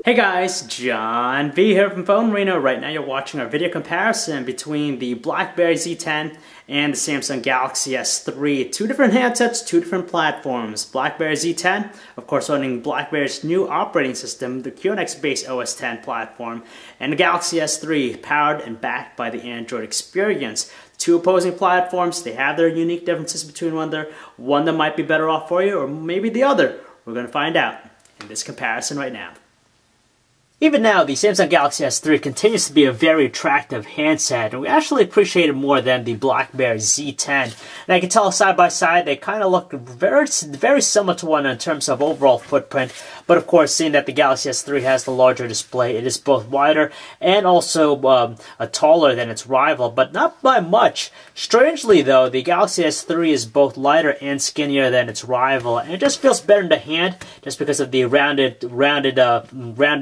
Hey guys, John V here from Phone Reno. Right now you're watching our video comparison between the BlackBerry Z10 and the Samsung Galaxy S3. Two different handsets, two different platforms. BlackBerry Z10, of course running BlackBerry's new operating system, the QNX-based OS X platform, and the Galaxy S3, powered and backed by the Android experience. Two opposing platforms, they have their unique differences between one another. One that might be better off for you, or maybe the other. We're going to find out in this comparison right now. Even now, the Samsung Galaxy S3 continues to be a very attractive handset, and we actually appreciate it more than the BlackBerry Z10. And I can tell side by side, they kind of look very similar to one in terms of overall footprint. But of course, seeing that the Galaxy S3 has the larger display, it is both wider and also taller than its rival, but not by much. Strangely though, the Galaxy S3 is both lighter and skinnier than its rival, and it just feels better in the hand just because of the rounded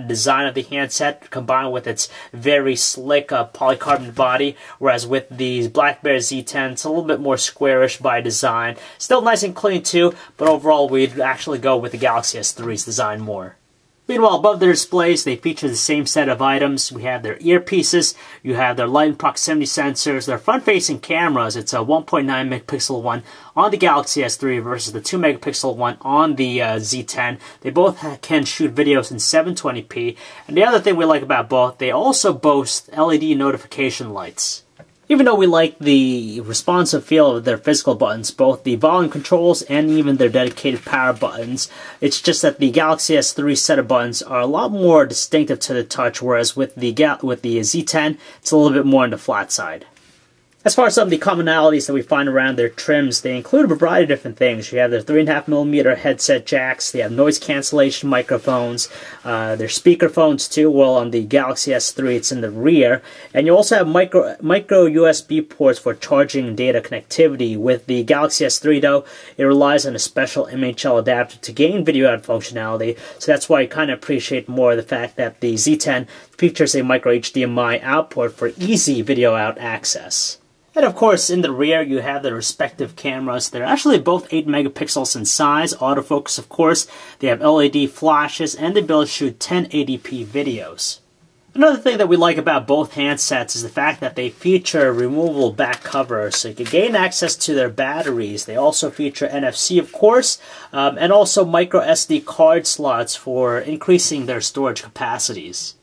design of the handset combined with its very slick polycarbonate body, whereas with the BlackBerry Z10 it's a little bit more squarish by design. Still nice and clean too, but overall we'd actually go with the Galaxy S3's design more. Meanwhile, above their displays, they feature the same set of items. We have their earpieces, you have their light and proximity sensors, their front-facing cameras. It's a 1.9 megapixel one on the Galaxy S3 versus the 2 megapixel one on the Z10. They both can shoot videos in 720p. And the other thing we like about both, they also boast LED notification lights. Even though we like the responsive feel of their physical buttons, both the volume controls and even their dedicated power buttons, it's just that the Galaxy S3 set of buttons are a lot more distinctive to the touch, whereas with the Z10, it's a little bit more on the flat side. As far as some of the commonalities that we find around their trims, they include a variety of different things. You have their 3.5mm headset jacks, they have noise cancellation microphones, their speaker phones too. Well, on the Galaxy S3 it's in the rear, and you also have micro USB ports for charging and data connectivity. With the Galaxy S3 though, it relies on a special MHL adapter to gain video out functionality, so that's why I kind of appreciate more the fact that the Z10 features a micro HDMI output for easy video out access. And of course, in the rear, you have the respective cameras. They're actually both 8 megapixels in size, autofocus of course. They have LED flashes, and the ability to shoot 1080p videos. Another thing that we like about both handsets is the fact that they feature removable back covers, so you can gain access to their batteries. They also feature NFC, of course, and also micro SD card slots for increasing their storage capacities.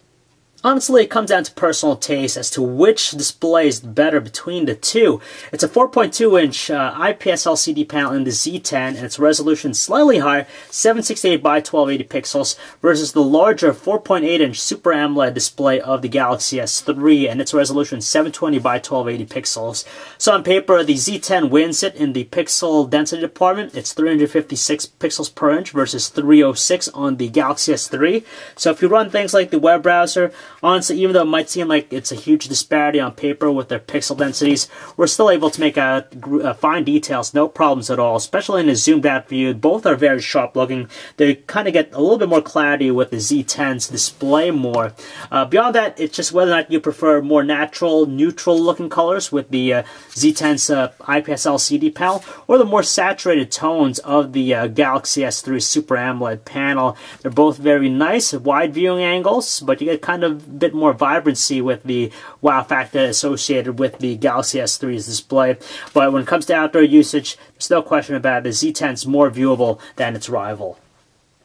Honestly, it comes down to personal taste as to which display is better between the two. It's a 4.2-inch IPS LCD panel in the Z10, and its resolution is slightly higher, 768 by 1280 pixels, versus the larger 4.8-inch Super AMOLED display of the Galaxy S3, and its resolution is 720 by 1280 pixels. So on paper, the Z10 wins it in the pixel density department. It's 356 pixels per inch versus 306 on the Galaxy S3. So if you run things like the web browser, honestly, even though it might seem like it's a huge disparity on paper with their pixel densities, we're still able to make out fine details, no problems at all, especially in a zoomed out view. Both are very sharp looking. They kind of get a little bit more clarity with the Z10's display more. Beyond that, it's just whether or not you prefer more natural, neutral looking colors with the Z10's IPS LCD panel, or the more saturated tones of the Galaxy S3 Super AMOLED panel. They're both very nice, wide viewing angles, but you get kind of bit more vibrancy with the wow factor associated with the Galaxy S3's display. But when it comes to outdoor usage, there's no question about it, the Z10 is more viewable than its rival.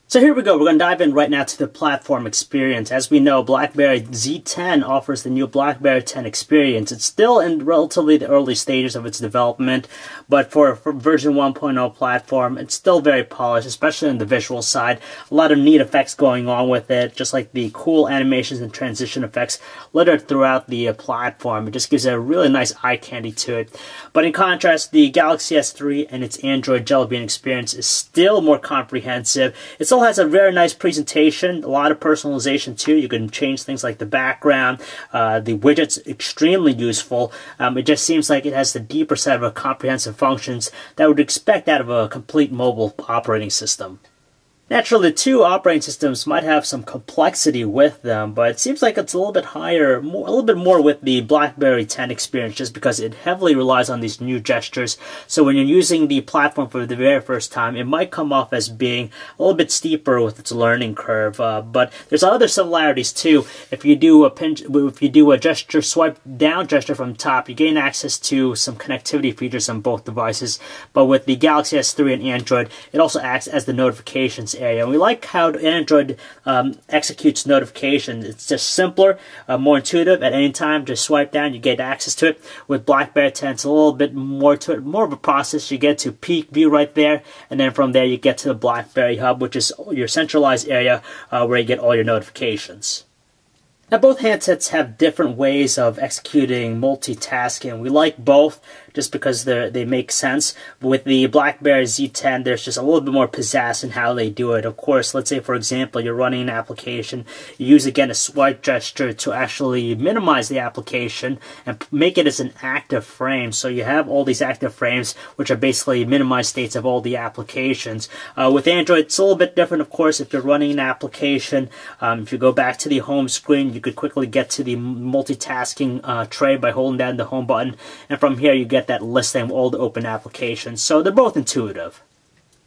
So here we go, we're going to dive in right now to the platform experience. As we know, BlackBerry Z10 offers the new BlackBerry 10 experience. It's still in relatively the early stages of its development, but for version 1.0 platform, it's still very polished, especially on the visual side. A lot of neat effects going on with it, just like the cool animations and transition effects littered throughout the platform. It just gives it a really nice eye candy to it. But in contrast, the Galaxy S3 and its Android Jelly Bean experience is still more comprehensive. It still has a very nice presentation, a lot of personalization too. You can change things like the background, the widgets, extremely useful. It just seems like it has the deeper set of comprehensive functions that we would expect out of a complete mobile operating system. Naturally, the two operating systems might have some complexity with them, but it seems like it's a little bit higher, a little bit more with the BlackBerry 10 experience, just because it heavily relies on these new gestures. So when you're using the platform for the very first time, it might come off as being a little bit steeper with its learning curve. But there's other similarities too. If you do a gesture, swipe down gesture from top, you gain access to some connectivity features on both devices. But with the Galaxy S3 and Android, it also acts as the notifications area. And we like how Android executes notifications. It's just simpler, more intuitive. At any time, just swipe down, you get access to it. With BlackBerry 10, it's a little bit more to it, more of a process. You get to peek view right there, and then from there you get to the BlackBerry Hub, which is your centralized area where you get all your notifications. Now, both handsets have different ways of executing multitasking. We like both just because they make sense. But with the BlackBerry Z10, there's just a little bit more pizzazz in how they do it. Of course, let's say, for example, you're running an application. You use, again, a swipe gesture to actually minimize the application and make it as an active frame. So you have all these active frames, which are basically minimized states of all the applications. With Android, it's a little bit different, of course. If you're running an application, if you go back to the home screen, you could quickly get to the multitasking tray by holding down the home button, and from here you get that listing of all the open applications. So they're both intuitive.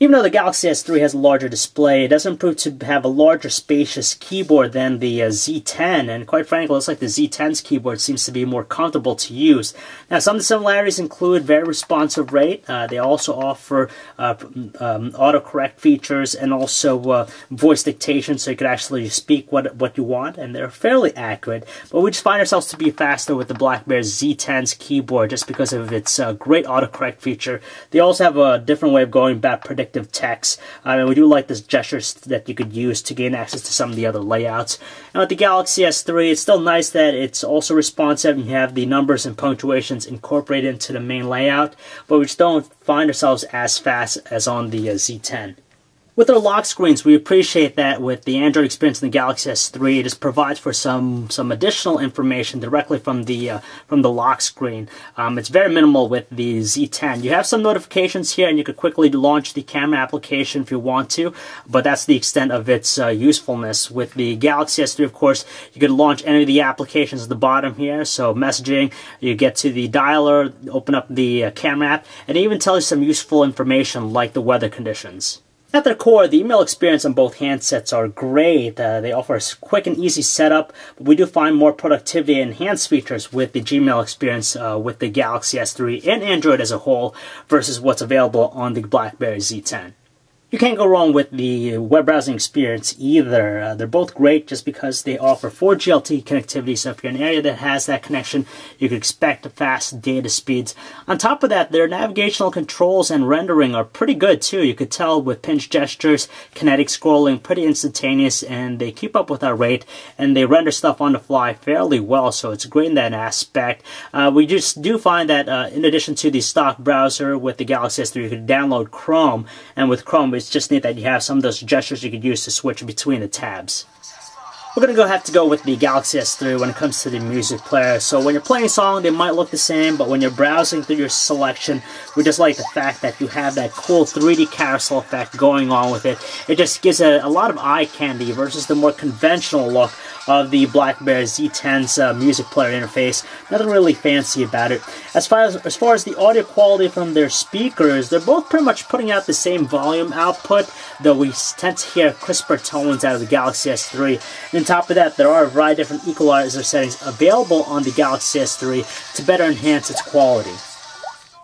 Even though the Galaxy S3 has a larger display, it doesn't prove to have a larger spacious keyboard than the Z10, and quite frankly, it looks like the Z10's keyboard seems to be more comfortable to use. Now, some of the similarities include very responsive rate. They also offer autocorrect features and also voice dictation, so you could actually speak what you want, and they're fairly accurate. But we just find ourselves to be faster with the BlackBerry Z10's keyboard just because of its great autocorrect feature. They also have a different way of going about predicting text, and we do like this gestures that you could use to gain access to some of the other layouts. And with the Galaxy S3, it's still nice that it's also responsive and you have the numbers and punctuations incorporated into the main layout, but we just don't find ourselves as fast as on the Z10. With our lock screens, we appreciate that with the Android experience in the Galaxy S3, it just provides for some additional information directly from the lock screen. It's very minimal with the Z10. You have some notifications here, and you could quickly launch the camera application if you want to, but that's the extent of its usefulness. With the Galaxy S3, of course, you could launch any of the applications at the bottom here. So messaging, you get to the dialer, open up the camera app, and it even tells you some useful information like the weather conditions. At their core, the email experience on both handsets are great. They offer a quick and easy setup, but we do find more productivity and enhanced features with the Gmail experience with the Galaxy S3 and Android as a whole versus what's available on the BlackBerry Z10. You can't go wrong with the web browsing experience either. They're both great just because they offer 4G LTE connectivity, so if you're in an area that has that connection, you can expect fast data speeds. On top of that, their navigational controls and rendering are pretty good too. You could tell with pinch gestures, kinetic scrolling, pretty instantaneous, and they keep up with our rate, and they render stuff on the fly fairly well, so it's great in that aspect. We just do find that in addition to the stock browser with the Galaxy S3, you could download Chrome, and with Chrome, it's just neat that you have some of those gestures you could use to switch between the tabs. We're going to have to go with the Galaxy S3 when it comes to the music player. So when you're playing a song, they might look the same, but when you're browsing through your selection, we just like the fact that you have that cool 3D carousel effect going on with it. It just gives a lot of eye candy versus the more conventional look of the BlackBerry Z10's music player interface. Nothing really fancy about it. As far as the audio quality from their speakers, they're both pretty much putting out the same volume output, though we tend to hear crisper tones out of the Galaxy S3. And on top of that, there are a variety of different equalizer settings available on the Galaxy S3 to better enhance its quality.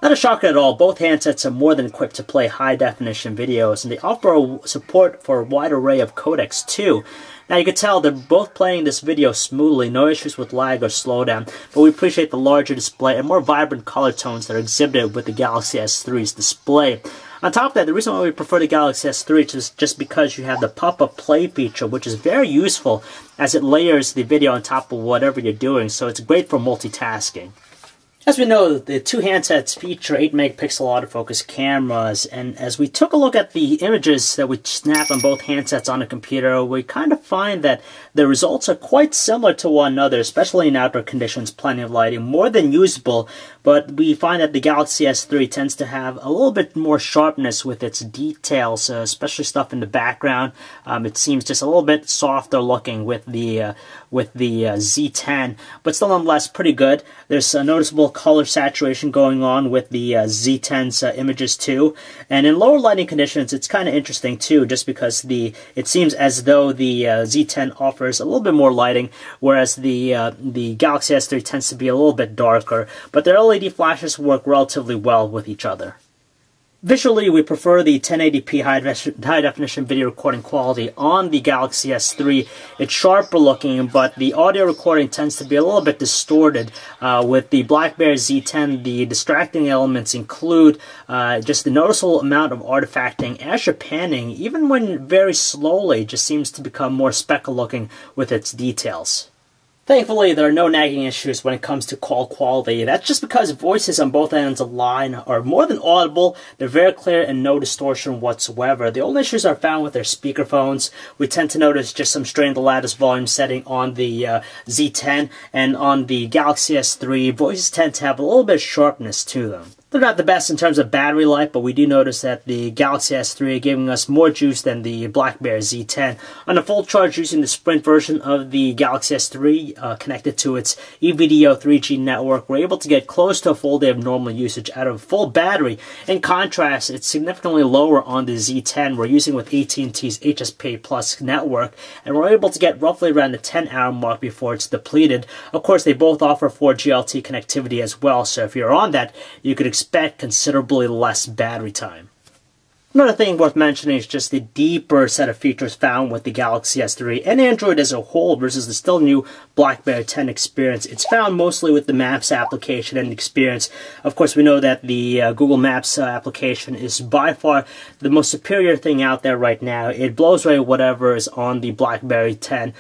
Not a shocker at all, both handsets are more than equipped to play high-definition videos, and they offer support for a wide array of codecs too. Now you can tell they're both playing this video smoothly, no issues with lag or slowdown, but we appreciate the larger display and more vibrant color tones that are exhibited with the Galaxy S3's display. On top of that, the reason why we prefer the Galaxy S3 is just because you have the pop-up play feature, which is very useful as it layers the video on top of whatever you're doing, so it's great for multitasking. As we know, the two handsets feature 8-megapixel autofocus cameras, and as we took a look at the images that we snapped on both handsets on a computer, we kind of find that the results are quite similar to one another, especially in outdoor conditions, plenty of lighting, more than usable, but we find that the Galaxy S3 tends to have a little bit more sharpness with its details, especially stuff in the background. It seems just a little bit softer looking with the Z10, but still nonetheless pretty good. There's a noticeable color saturation going on with the Z10's images too, and in lower lighting conditions it's kind of interesting too, just because it seems as though the Z10 offers a little bit more lighting, whereas the Galaxy S3 tends to be a little bit darker, but their LED flashes work relatively well with each other. Visually, we prefer the 1080p high-definition video recording quality on the Galaxy S3. It's sharper looking, but the audio recording tends to be a little bit distorted. With the BlackBerry Z10, the distracting elements include just the noticeable amount of artifacting as you're panning, even when very slowly, it just seems to become more speckle looking with its details. Thankfully, there are no nagging issues when it comes to call quality. That's just because voices on both ends of the line are more than audible. They're very clear and no distortion whatsoever. The only issues are found with their speakerphones. We tend to notice just some strain in the lattice volume setting on the Z10, and on the Galaxy S3, voices tend to have a little bit of sharpness to them. They're not the best in terms of battery life, but we do notice that the Galaxy S3 are giving us more juice than the BlackBerry Z10. On a full charge using the Sprint version of the Galaxy S3 connected to its EVDO 3G network, we're able to get close to a full day of normal usage out of a full battery. In contrast, it's significantly lower on the Z10. We're using with AT&T's HSPA Plus network, and we're able to get roughly around the 10-hour mark before it's depleted. Of course, they both offer 4G LTE connectivity as well, so if you're on that, you could expect considerably less battery time. Another thing worth mentioning is just the deeper set of features found with the Galaxy S3 and Android as a whole versus the still new BlackBerry 10 experience. It's found mostly with the Maps application and experience. Of course, we know that the Google Maps application is by far the most superior thing out there right now. It blows away whatever is on the BlackBerry 10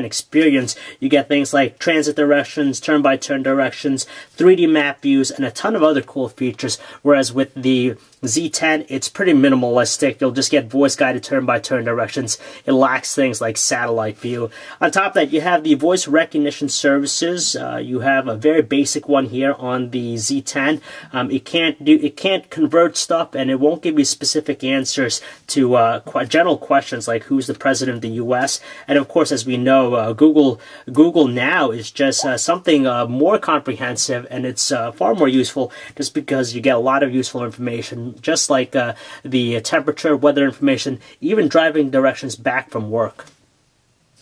experience. You get things like transit directions, turn-by-turn directions, 3D map views, and a ton of other cool features, whereas with the Z10, it's pretty minimalistic. You'll just get voice-guided turn-by-turn directions. It lacks things like satellite view. On top of that, you have the voice recognition services. You have a very basic one here on the Z10. It can't convert stuff, and it won't give you specific answers to general questions like who's the president of the U.S. And of course, as we know, Google Now is just something more comprehensive, and it's far more useful just because you get a lot of useful information, just like the temperature, weather information, even driving directions back from work.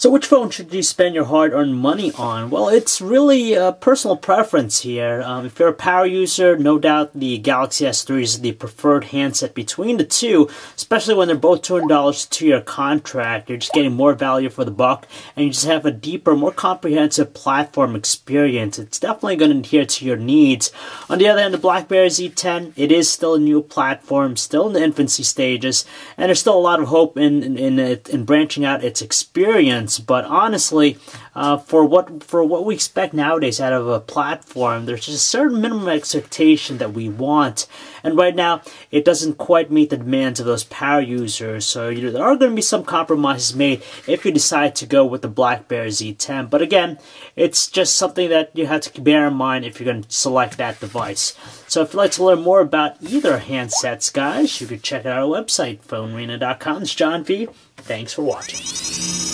So which phone should you spend your hard-earned money on? Well, it's really a personal preference here. If you're a power user, no doubt the Galaxy S3 is the preferred handset between the two, especially when they're both $200 2-year contract. You're just getting more value for the buck, and you just have a deeper, more comprehensive platform experience. It's definitely going to adhere to your needs. On the other hand, the BlackBerry Z10, it is still a new platform, still in the infancy stages, and there's still a lot of hope in branching out its experience. But honestly, for what we expect nowadays out of a platform, there's just a certain minimum expectation that we want, and right now it doesn't quite meet the demands of those power users. So there are going to be some compromises made if you decide to go with the BlackBerry Z10. But again, it's just something that you have to bear in mind if you're going to select that device. So if you'd like to learn more about either handsets, guys, you could check out our website, phonearena.com. It's John V. Thanks for watching.